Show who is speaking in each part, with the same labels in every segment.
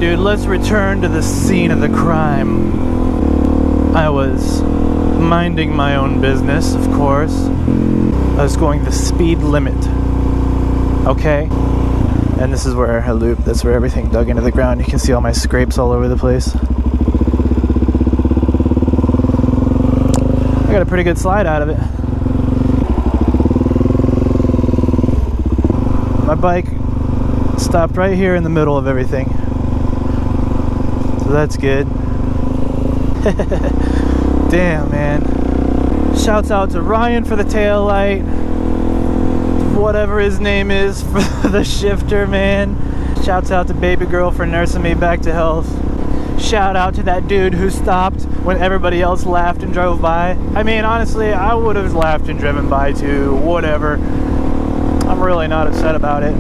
Speaker 1: dude, let's return to the scene of the crime. I was minding my own business, of course. I was going the speed limit. Okay? And this is where I loop. That's where everything dug into the ground. You can see all my scrapes all over the place. I got a pretty good slide out of it. My bike stopped right here in the middle of everything. So that's good. Damn, man. Shouts out to Ryan for the tail light. Whatever his name is for the shifter, man. Shouts out to baby girl for nursing me back to health. Shout out to that dude who stopped when everybody else laughed and drove by. I mean, honestly, I would have laughed and driven by too. Whatever. I'm really not upset about it.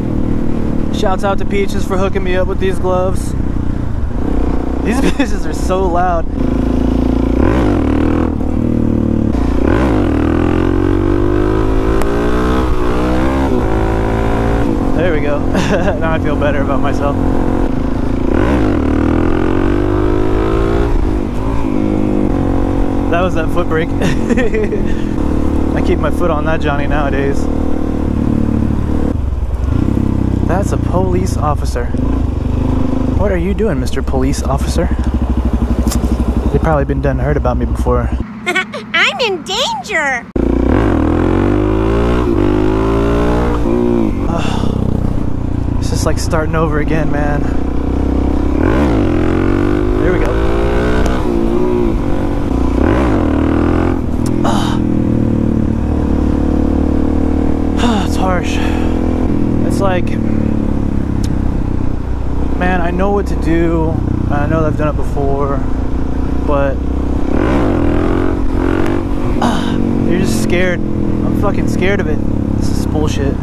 Speaker 1: Shouts out to Peaches for hooking me up with these gloves. These bitches are so loud. There we go. Now I feel better about myself. That was that foot brake. I keep my foot on that Johnny nowadays. That's a police officer. What are you doing, Mr. Police Officer? They've probably been done heard about me before.
Speaker 2: I'm in danger!
Speaker 1: It's just like starting over again, man. There we go. It's harsh. It's like, man, I know what to do. I know that I've done it before, but you're just scared. I'm fucking scared of it. This is bullshit.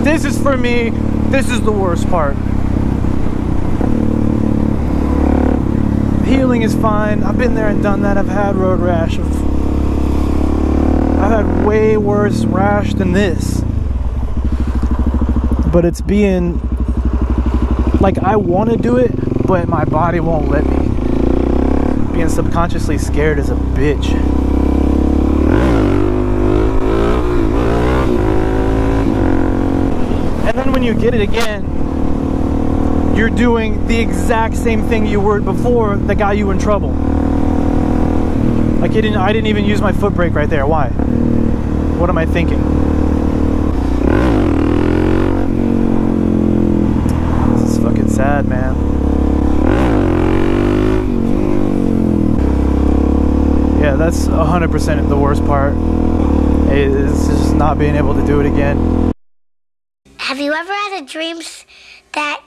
Speaker 1: This is, for me, this is the worst part. Healing is fine. I've been there and done that. I've had road rash. I've had way worse rash than this. But it's being like, I want to do it, but my body won't let me. Being subconsciously scared is a bitch. And then when you get it again, you're doing the exact same thing you were before that got you in trouble. Like, I didn't even use my foot brake right there. Why? What am I thinking? This is fucking sad, man. Yeah, that's 100% the worst part. Is just not being able to do it again.
Speaker 2: Have you ever had a dream that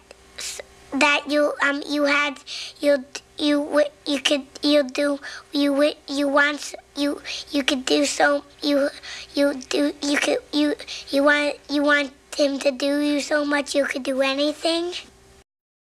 Speaker 2: you want him to do you so much you could do anything?